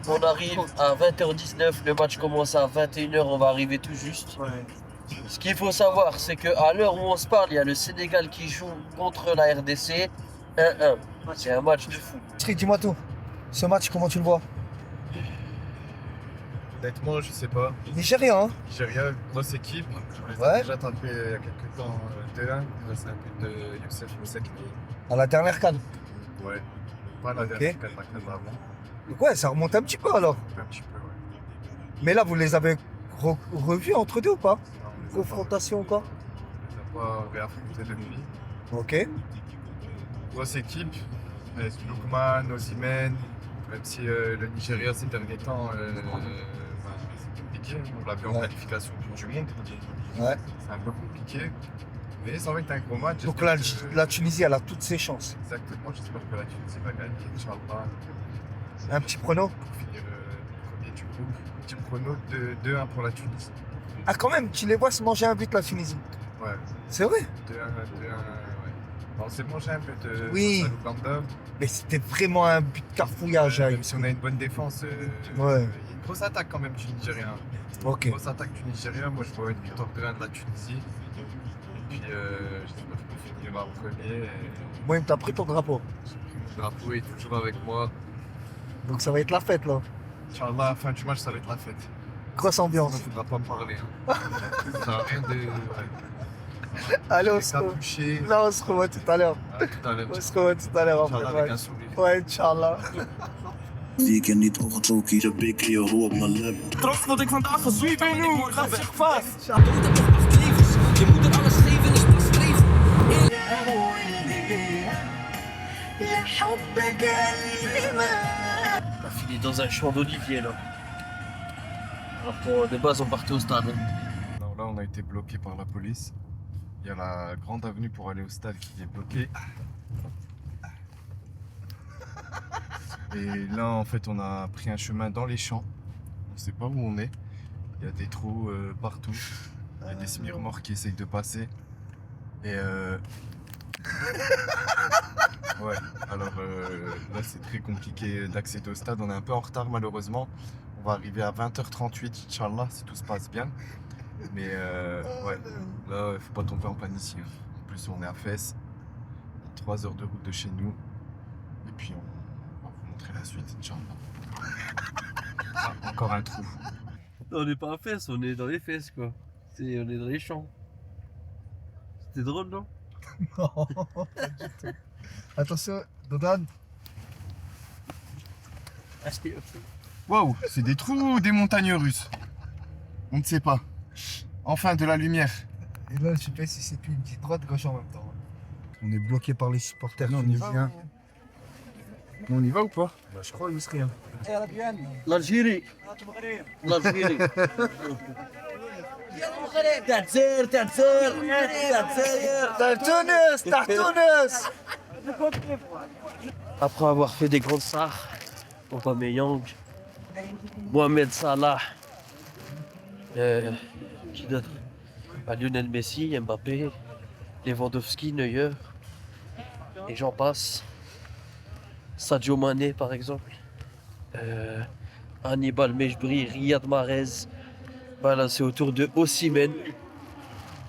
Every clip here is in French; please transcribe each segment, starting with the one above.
On arrive à 20h19, le match commence à 21h, on va arriver tout juste. Ouais. Ce qu'il faut savoir, c'est qu'à l'heure où on se parle, il y a le Sénégal qui joue contre la RDC 1-1. C'est un match de fou. Thierry, dis-moi tout. Ce match, comment tu le vois? Honnêtement, je sais pas. Nigérian, hein? Nigeria, grosse équipe. On les Ouais. a déjà tapé il y a quelques temps 2-1. C'est un but de Youssef Moussakli. À la dernière canne. Ouais. Pas la Ok. dernière canne, la canne d'avant. Donc ouais, ça remonte un petit peu alors. Un petit peu, ouais. Mais là, vous les avez revus entre deux ou pas? Non, on les a Confrontation ou quoi? pas, on les a pas réaffrontés depuis. Ok. Grosse équipe. Avec Lookman, Osimhen. Même si le Nigeria ces derniers temps, c'est compliqué. On l'a vu en Ouais. qualification du monde. Ouais. C'est un peu compliqué. Mais ça va être un gros match. Donc J'espère la Tunisie, elle a toutes ses chances. Exactement, j'espère que la Tunisie va gagner, Inch'Allah, Un petit prono? pour finir premier du groupe. Petit prono de 2-1 pour la Tunisie. Ah quand même, tu les vois se manger un but la Tunisie. Ouais, C'est vrai? 2-1, ouais. On s'est mangé un peu de Oui. Ouganda. Mais c'était vraiment un but de carfouillage. hein. Même si on a une bonne défense, Ouais. il y a une grosse attaque quand même du Nigeria. Ok. Grosse attaque du Nigeria, moi je vois une victoire 2-1 de la Tunisie. Et puis j'espère qu'on finira en premier. Et Moi, t'as pris ton drapeau. le drapeau est toujours avec moi. Donc ça va être la fête là. Inch'Allah, fin du match, ça va être la fête. Grosse Il ne ambiance. faudra pas me parler. Hein. Ça sert à rien de. Ouais. Allez, on Les se revoit. capuchés. Là, on se revoit tout à l'heure. Tout à l'heure. On se revoit tout à l'heure. Inch'Allah, après, avec un ouais. sourire. Ouais, Inch'Allah. Die kan niet oogtokie, de big hier op mijn lip. Trots dat ik vandaag gezweet ben nu, gaat zich vast. Je moet er alles geven, is pas streven. On a fini dans un champ d'olivier là. Alors que de base on partait au stade. Non, là, on a été bloqué par la police. Il y a la grande avenue pour aller au stade qui est bloquée. Et là, en fait, on a pris un chemin dans les champs. On ne sait pas où on est. Il y a des trous partout. Il y a des smirmors qui essayent de passer. Et ouais, alors là, c'est très compliqué d'accéder au stade. On est un peu en retard, malheureusement. On va arriver à 20h38, Inch'Allah, si tout se passe bien. Mais ouais, là, il faut pas tomber en panne ici. Hein. En plus, on est à Fès, 3 heures de route de chez nous. Et puis, on va vous montrer la suite, Inch'Allah. Ah, encore un trou. On n'est pas à fesses, on est dans les fesses quoi. On est dans les champs. C'était drôle non? Non, pas du tout. Attention, Dodan. Waouh, c'est des trous ou des montagnes russes? On ne sait pas. Enfin, de la lumière. Et là, je sais pas si c'est plus une petite droite gauche en même temps. On est bloqué par les supporters tunisiens. On y va ou pas? Bah, je crois, Yousri. Hein. L'Algérie. L'Algérie. T'as Tunis. Après avoir fait des grandes stars, Aubameyang, Mohamed Salah, qui d'autre? Lionel Messi, Mbappé, Lewandowski, Neuer, et j'en passe. Sadio Mané par exemple, Hannibal Mejbri, Riyad Mahrez. Voilà, c'est autour de Osimhen.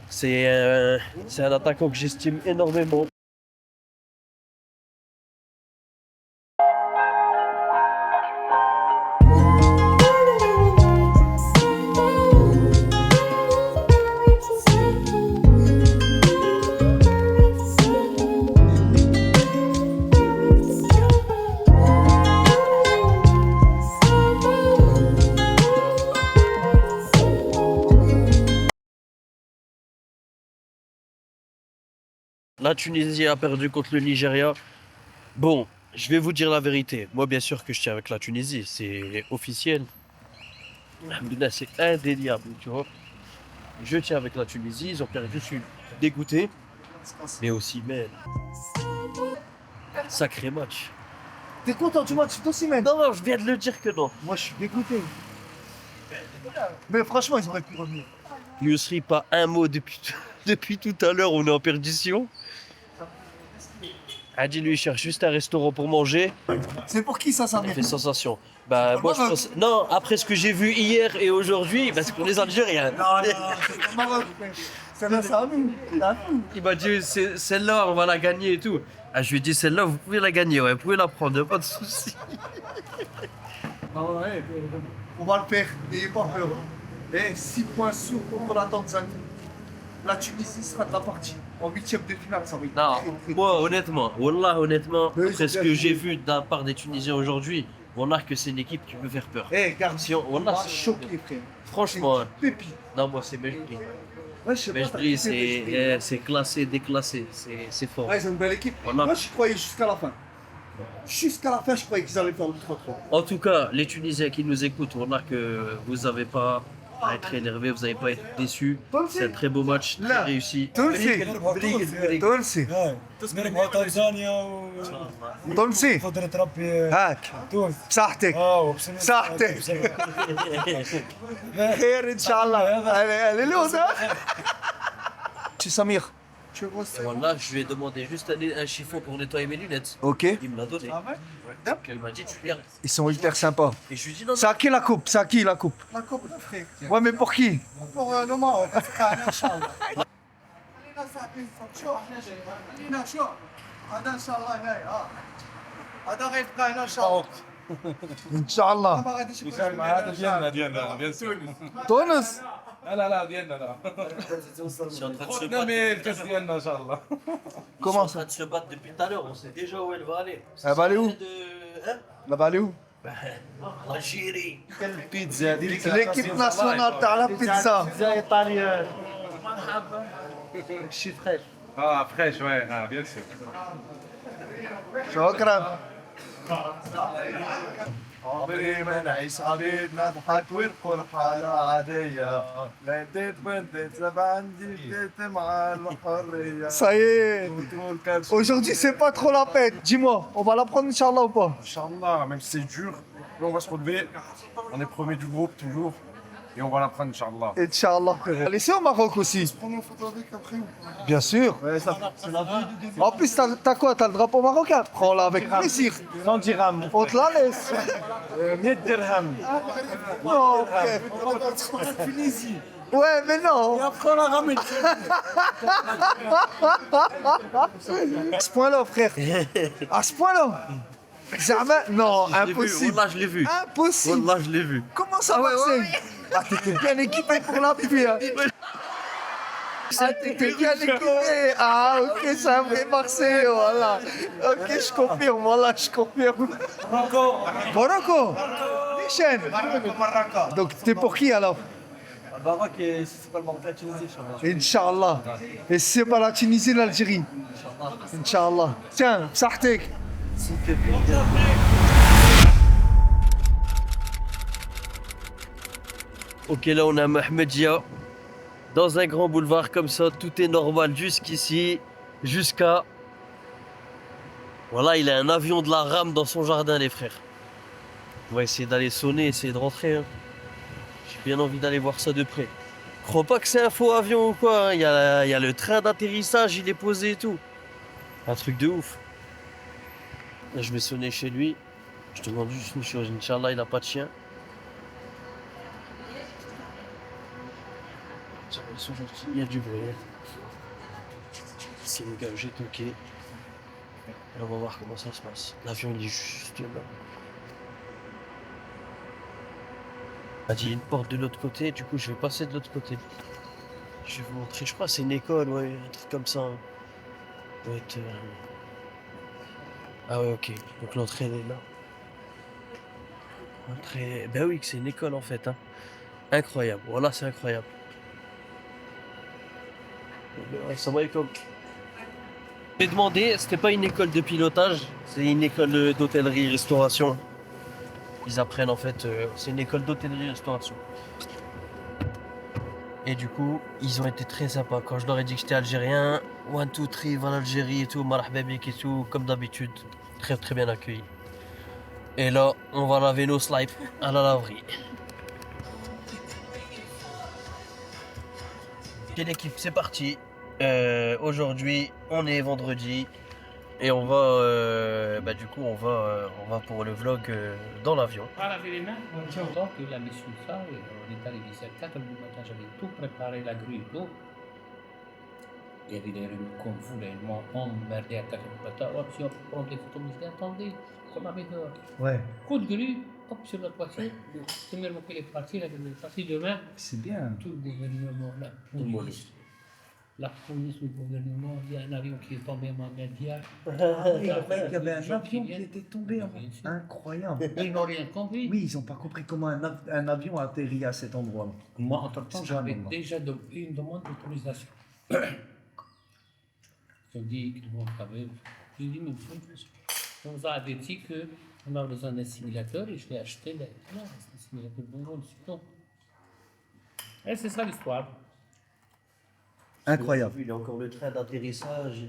C'est un attaquant que j'estime énormément. La Tunisie a perdu contre le Nigeria. Bon, je vais vous dire la vérité. Moi, bien sûr que je tiens avec la Tunisie. C'est officiel. Alhamdoulilah, c'est indéniable, tu vois. Je tiens avec la Tunisie. Ils ont perdu. Je suis dégoûté. Mais aussi, mais sacré match. T'es content du match d'Osimhen? Non, non, je viens de le dire que non. Moi, je suis dégoûté. Mais franchement, ils auraient pu revenir. Yousri, pas un mot depuis tout à l'heure. On est en perdition. Adi, lui, il cherche juste un restaurant pour manger. C'est pour qui ça, Ça fait sensation. Bah, moi, je pense. Non, après ce que j'ai vu hier et aujourd'hui, bah, c'est pour les Algériens. Non, c'est pas Maroc, frère. Celle-là, c'est à nous. Il m'a dit, celle-là, on va la gagner et tout. Ah, je lui ai dit, celle-là, vous pouvez la gagner, ouais, vous pouvez la prendre, pas de soucis. On va le faire, n'ayez pas peur. Et 6 points sûrs contre la Tanzanie. La Tunisie sera de la partie. En 8e de finale, ça va être Non, très, très moi, honnêtement, Wallah, honnêtement, Oui, après ce c'est que bien j'ai sûr. vu de la part des Tunisiens aujourd'hui, Wallah, que c'est une équipe qui peut faire peur. Eh, garde, Si on, Wallah, on va c'est- choquer, frère. franchement, Pépite. non, moi, c'est Mejbri. Ouais, je sais pas. Mejbri, t'as kiffé Mejbri. c'est classé, déclassé, c'est fort. Ouais, ils ont une belle équipe. Voilà. Moi, je croyais jusqu'à la fin. Jusqu'à la fin, je croyais qu'ils allaient faire le 3-3. En tout cas, les Tunisiens qui nous écoutent, Wallah, que vous n'avez pas à être énervés, vous n'avez pas à être déçus. C'est un très beau match, très Là. réussi. تونسي تونسي تسمع تنزانيا تونسي وقدرة ربي هاك تونس بصحتك وبسم الله صحتك خير ان شاء الله allez Tu Samir. Tu vois ça? Wallah, je lui ai demandé juste un chiffon pour nettoyer mes lunettes. Ok. Il me l'a donné. Il m'a dit, tu viens. Ils sont hyper sympas. Et je lui ai dit, non, C'est à qui la coupe? C'est à qui la coupe? La coupe de frère. Ouais, mais pour qui? Pour le Maroc, ان شاء الله. خلينا ساعتين شو احنا جايين. خلينا شو هذا ان شاء الله هاي هذا غيبقى هنا ان شاء الله. Inch'Allah. ما غاديش يكون هذا ديالنا بيان سور Tunis. لا ديالنا لا je suis en train de se خذنا battre. من الكاس ديالنا ان شاء الله Ils sont Comment en train de se battre depuis tout à l'heure, on sait déjà où elle va aller. Elle va aller où? Hein? La va aller où? L'Algérie. البيتزا L'équipe nationale تاع la pizza. فريش وي بيان سور شكرا. عمري ما نعيش عبيد نضحك والفرحة عادية لا اديت بديت سبع عندي بديت مع الحرية Ça y est. Aujourd'hui, c'est pas trop la fête. Dis-moi, on va la prendre Inch'Allah ou pas? Inch'Allah, même si c'est dur, nous on va se relever. On est premier du groupe toujours. Et on va la prendre, Inch'Allah. Inch'Allah, frère. Laissez au Maroc aussi. prendre une photo avec après ou pas? Bien sûr. En plus, t'as quoi? T'as le drapeau marocain? Prends-la avec plaisir. 100 dirhams. On te la laisse. 100 dirhams. Non, frère. Tunisie. Ouais, mais non. Après on la ramène. À ce point-là, frère. À ce point-là. Jamais. Non, Je l'ai vu, impossible. Wallah, je l'ai vu. Impossible. Wallah, je l'ai vu. Comment ça, Marseille? Ah, t'étais bien équipé pour la pluie. Hein. Ah, t'étais bien équipé. Ah, ok, c'est un vrai Marseille, voilà. Ok, je confirme, voilà, je confirme. Morocco. Nichen. Donc, t'es pour qui alors? Maroc, c'est pas le Maroc, la Tunisie, Inch'Allah. Et si c'est pas la Tunisie, l'Algérie. Inch'Allah. Tiens, Sahtek. Ok, là on a Mahmedia. Dans un grand boulevard comme ça, tout est normal jusqu'ici, jusqu'à... Voilà, il a un avion de la rame dans son jardin, les frères. On va essayer d'aller sonner, essayer de rentrer. Hein. J'ai bien envie d'aller voir ça de près. Crois pas que c'est un faux avion ou quoi, hein. Il y a le train d'atterrissage, il est posé et tout. Un truc de ouf. Là, je vais sonner chez lui. Je te demande juste une chose, Inch'Allah, il a pas de chien. Ils sont gentils, il y a du bruit. C'est le gars, j'ai toqué. Et on va voir comment ça se passe. L'avion il est juste là. Il a dit une porte de l'autre côté, du coup je vais passer de l'autre côté. Je vais vous montrer, je crois que c'est une école, ouais, un truc comme ça. Doit être, Ah ouais, ok. Donc l'entrée elle est là. Entrée... Ben oui, que c'est une école en fait. Hein. Incroyable, voilà, c'est incroyable. Ça va comme. J'ai demandé, c'était pas une école de pilotage, c'est une école d'hôtellerie-restauration. Ils apprennent en fait, c'est une école d'hôtellerie-restauration. Et du coup, ils ont été très sympas. Quand je leur ai dit que j'étais algérien, 1, 2, 3, va l'Algérie et tout, marhaba bik et tout, comme d'habitude. Très très bien accueilli. Et là, on va laver nos slides à la laverie. Ok l'équipe, c'est parti. Aujourd'hui, on est vendredi. Et on va, du coup, on va pour le vlog dans l'avion. Pas laver les mains. Donc, il a mis sur ça, et on est allé 17h, le matin, j'avais tout préparé, la grue et tout. Il y avait des réunions comme vous, là, ils m'ont emmerdé à 4h du matin. Hop, si on peut prendre des photos, mais je dis, attendez, qu'on avait dehors. Ouais, Coup de grue, hop, sur la toiture, le premier mot qu'il est parti, il est parti demain. c'est bien. Tout le gouvernement, la police, le gouvernement, il y a un avion qui est tombé en média. Il y avait un avion qui était tombé. Incroyable. Ils n'ont rien compris. Oui, ils n'ont pas compris comment un avion a atterri à cet endroit-là. Moi, entre-temps, j'avais Jamais. déjà une demande d'autorisation. Je dis que moi, j'ai dit, mais monsieur, on nous a averti qu'on a besoin d'un simulateur et je l'ai acheté. Là, c'est un simulateur de vol, sinon. Et c'est ça l'histoire. Incroyable. Il a encore le train d'atterrissage,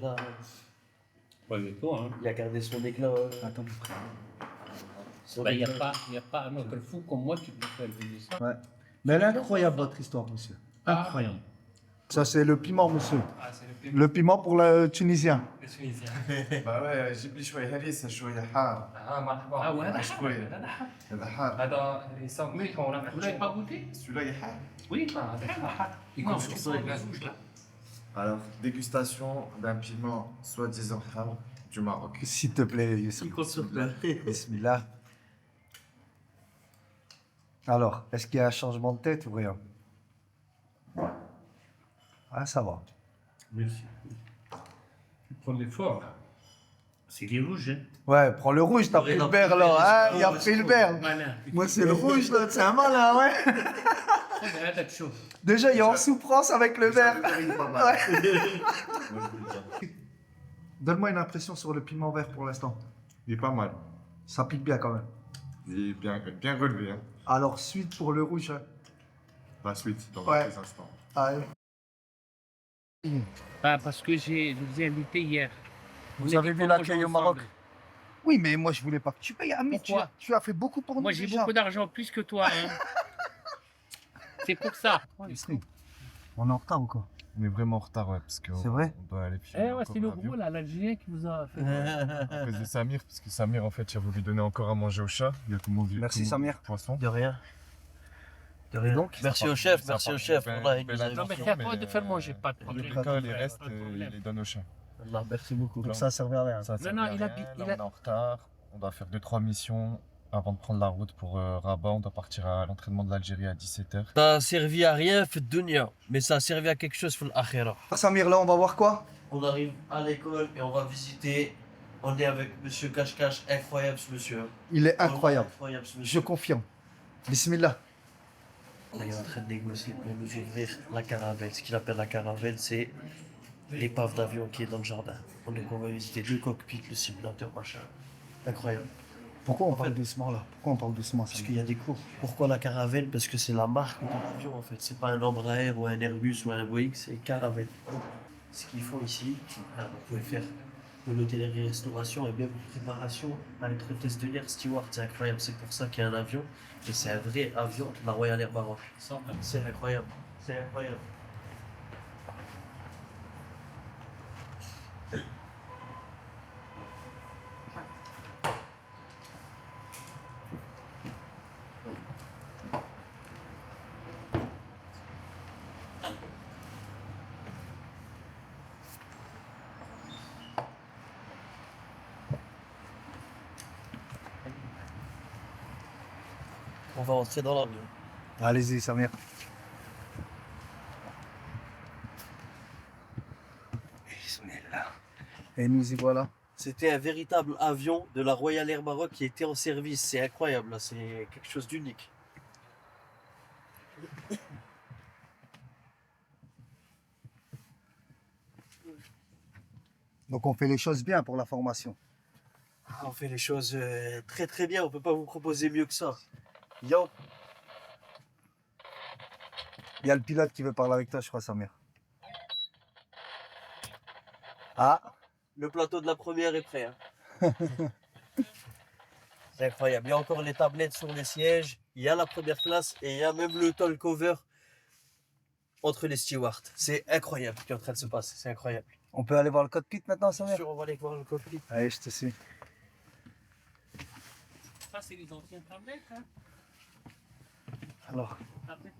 Ouais, mais toi, hein. il a gardé son éclat. Attends, frère. Il n'y a pas un autre fou comme moi qui peut faire venir ça. Ouais. Mais elle est incroyable, votre histoire, monsieur. Incroyable. Ça, c'est le piment, monsieur. Ah, c'est le pire. Le piment pour le Tunisien. Le Tunisien. bah ouais, جيب لي شويه هريسه شويه حار. مرحبا. Ah ouais, هذا شويه هذا حار. هذا سميك هون. Vous l'avez pas goûté? celui-là il est حار. Oui, هذا حار. Il Non, construit sur ça, ça, il rouge là. Alors, dégustation d'un piment soi-disant حار du Maroc. S'il te plaît, Youssef. Il compte sur toi. Bismillah. Alors, est-ce qu'il y a un changement de tête ou rien? Ah, ça va. Merci. Prends l'effort là. C'est des rouges, hein? Ouais, prends le rouge, t'as pris le vert là. Hein, il a pris le vert. Malin. Moi, c'est le rouge là, c'est un malin, ouais. هذاك شوف. Déjà, il est en souffrance avec le vert. Ouais. Donne-moi une impression sur le piment vert pour l'instant. Il est pas mal. Ça pique bien quand même. Il est bien relevé. Hein. Alors, suite pour le rouge. Hein. La suite, dans Ouais. quelques instants. Allez. Ah, parce que je vous ai invité hier. Vous avez vu l'accueil au Maroc? Oui, mais moi, je voulais pas que tu payes. Ami, Pourquoi? tu as fait beaucoup pour nous. Moi, j'ai déjà. beaucoup d'argent, plus que toi. Hein. C'est pour ça. On est en retard ou quoi? On est vraiment en retard, ouais, parce que C'est vrai? on doit aller Eh filmer ouais, encore c'est le l'avion. gros là, l'Algérien qui vous a fait. À cause de Samir, parce que Samir, en fait, il a voulu donner encore à manger au chat. Il a tout mangé. Merci, tout Samir. Poisson. De rien. De rien. Donc, merci au chef, merci au chef. Ben, Allah, il ben, nous a la Non, mais attention, c'est à toi de faire manger, pas de Les problème. bricoles, les Pas de restes, problème. il les donne au chat. Allah, merci beaucoup. donc ça servait à rien. Ça, ça non, sert il à a rien. dit- Là, il a- on est en retard. On doit faire 2-3 missions avant de prendre la route pour Rabat. On doit partir à l'entraînement de l'Algérie à 17h. Ça a servi à rien, fait dunya, mais ça a servi à quelque chose, pour l'akhira. Samir, là, on va voir quoi? On arrive à l'école et on va visiter. On est avec monsieur Cache-Cache, incroyable ce monsieur. Il est incroyable. Incroyable ce Je monsieur. confirme. Bismillah. On est en train de négocier pour nous ouvrir la caravelle. Ce qu'il appelle la caravelle, c'est l'épave d'avion qui est dans le jardin. Donc on va visiter le cockpit, le simulateur, machin. Incroyable. Pourquoi on parle doucement là? Pourquoi on parle doucement, Parce Samir? qu'il y a des cours. Pourquoi la caravelle? Parce que c'est la marque de l'avion en fait. C'est pas un Embraer ou un Airbus ou un Boeing, c'est caravelle. Ce qu'ils font ici, vous pouvez faire de l'hôtellerie-restauration et même préparation à être hôtesse de l'air steward. C'est incroyable. C'est pour ça qu'il y a un avion. Et c'est un vrai avion de la Royal Air Maroc. C'est incroyable. C'est incroyable. On va rentrer dans l'avion. Allez-y, Samir. Bismillah. Et nous y voilà. C'était un véritable avion de la Royal Air Maroc qui était en service. C'est incroyable, là. C'est quelque chose d'unique. Donc on fait les choses bien pour la formation. Ah, on fait les choses très très bien. On peut pas vous proposer mieux que ça. Yo, Il y a le pilote qui veut parler avec toi, je crois, Samir. Ah, le plateau de la première est prêt. Hein. C'est incroyable. Il y a encore les tablettes sur les sièges. Il y a la première classe et il y a même le talk cover entre les stewards. C'est incroyable ce qui est en train de se passer. C'est incroyable. On peut aller voir le cockpit maintenant, Samir? On va aller voir le cockpit. Allez, je te suis. Ça, c'est les anciennes tablettes. Hein. Alors, Tablettes.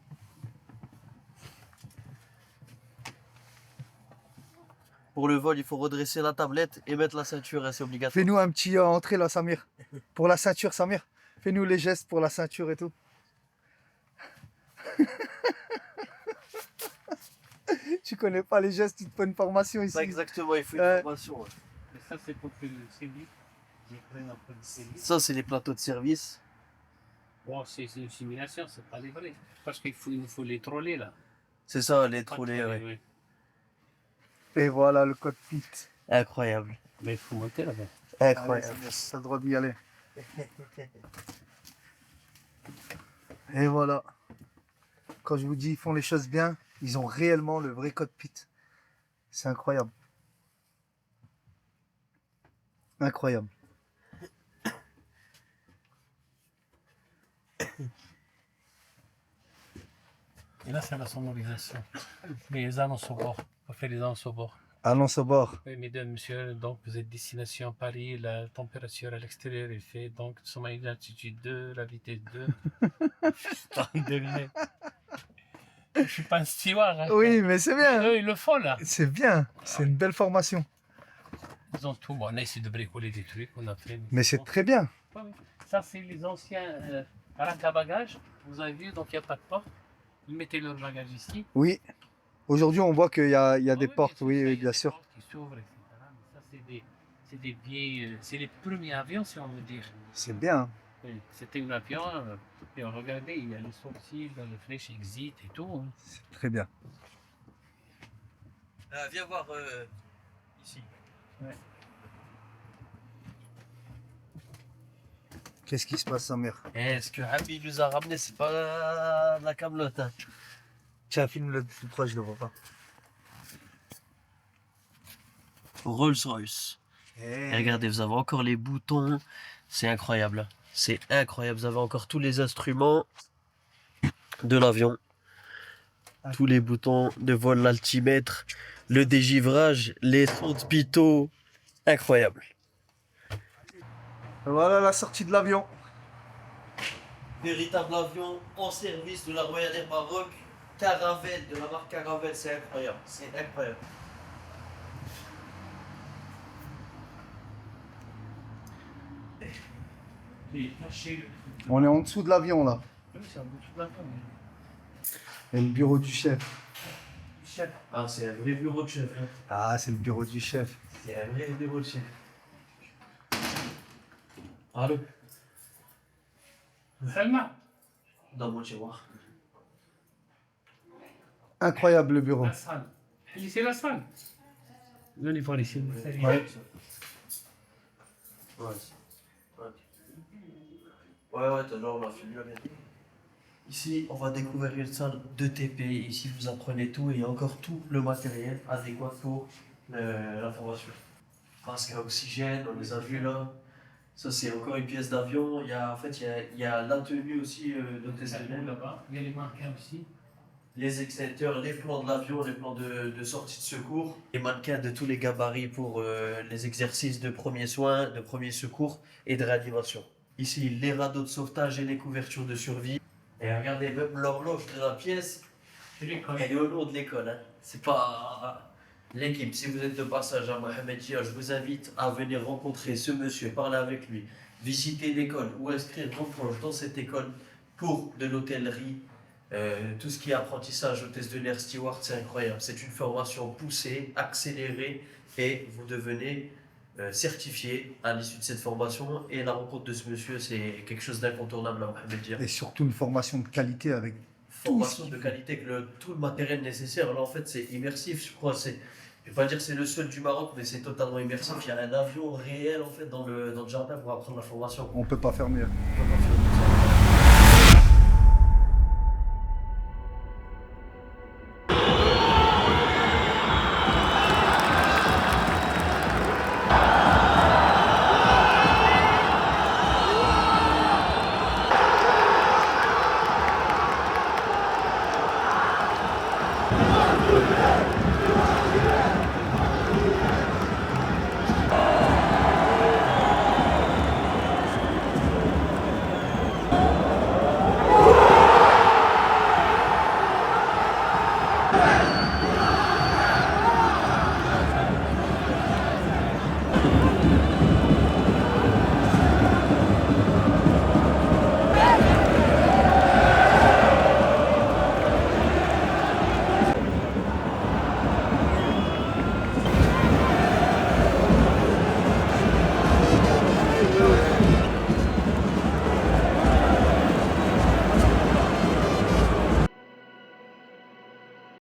Pour le vol, il faut redresser la tablette et mettre la ceinture, hein, c'est obligatoire. fais-nous un petit entrée là, Samir. Pour la ceinture, Samir. Fais-nous les gestes pour la ceinture et tout. Tu connais pas les gestes, il te faut une formation ici. Pas exactement, il faut une Ouais. formation. Ouais. Mais ça, c'est pour que le service. J'ai pris un peu de service. Ça, c'est les plateaux de service. Bon, c'est une simulation, c'est pas les vrais. Parce qu'il nous faut les troller là. C'est ça, les Pas trolley, troller, ouais. Et voilà le cockpit. Incroyable. Mais il faut monter là-bas. Allez, Incroyable. Samir, t'as le droit d'y aller. Et voilà. Quand je vous dis ils font les choses bien, ils ont réellement le vrai cockpit. C'est incroyable. Incroyable. Et là, c'est la sonorisation. Les annonces au bord. On fait les annonces au bord. Annonce au bord. Oui, mesdames, messieurs, donc vous êtes destination Paris, la température à l'extérieur est fait, donc nous sommes à une altitude 2, la vitesse 2. Putain, devinez. Je suis pas un steward. Hein. Oui, mais c'est bien. Eux, ils le font là. C'est bien. C'est une belle formation. Ils ont tout. Bon, on a essayé de bricoler des trucs, on a fait. Mais c'est très bien. Ouais, ouais. Ça, c'est les anciens rack à bagages. Vous avez vu, donc il n'y a pas de porte. Ils mettaient leur bagage ici. Oui. Aujourd'hui, on voit qu'il y a des Ouais, portes. sûr, Oui, ça, il y oui, a bien des sûr. portes qui s'ouvrent, etc. Mais ça, c'est des vieilles. C'est les premiers avions, si on veut dire. C'est bien. Oui, c'était un avion, et regardez, il y a les sourcils, le flèche exit et tout. Hein. C'est très bien. Viens voir ici. Qu'est-ce qui se passe, Samir? Ce que Habi nous a ramené, c'est pas la camelote. Hein. Tiens, filme-le plus proche, je le vois pas. Rolls-Royce. Et regardez, vous avez encore les boutons. C'est incroyable. C'est incroyable. Vous avez encore tous les instruments de l'avion. Tous les boutons de vol, l'altimètre, le dégivrage, les sons de pitot. Incroyable. Voilà la sortie de l'avion. Véritable avion en service de la Royal Air Maroc. Caravelle, de la marque Caravelle. C'est incroyable. C'est incroyable. Et lâchez-le. On est en dessous de l'avion, là. Oui, c'est un bout de l'avion. Et le bureau du chef. Chef. Ah, c'est un vrai bureau de chef. Hein. Ah, c'est le bureau du chef. C'est un vrai bureau de chef. Allô? Salma, Dans mon tiroir. Incroyable le bureau. la salle. C'est la salle. Venez voir ici. Ouais. Ouais, t'as genre, on a fini là bientôt. Ici, on va découvrir une salle de TP. Ici, vous apprenez tout et il y a encore tout le matériel adéquat pour la formation. Masque à oxygène, on les a vus là. Ça, c'est encore une pièce d'avion. En fait, il y a la tenue aussi d'hôtesse de l'air. Là-bas, il y a les mannequins aussi. Les extincteurs, les plans de l'avion, les plans de sortie de secours, les mannequins de tous les gabarits pour les exercices de premiers soins, de premiers secours et de réanimation. Ici, les radeaux de sauvetage et les couvertures de survie. Et regardez, même l'horloge de la pièce, elle est au long de l'école. Hein. C'est pas l'équipe. Si vous êtes de passage à Mohamedia, je vous invite à venir rencontrer ce monsieur, parler avec lui, visiter l'école ou inscrire vos proches dans cette école pour de l'hôtellerie. Tout ce qui est apprentissage hôtesse de l'air steward, c'est incroyable. C'est une formation poussée, accélérée et vous devenez certifié à l'issue de cette formation. Et la rencontre de ce monsieur, c'est quelque chose d'incontournable à Mohamedia. Et surtout une formation de qualité avec Formation de qualité, avec tout le matériel nécessaire. Là, en fait, c'est immersif, je crois. Je ne vais pas dire que c'est le seul du Maroc, mais c'est totalement immersif. Il y a un avion réel en fait dans le jardin pour apprendre la formation. On peut pas faire mieux.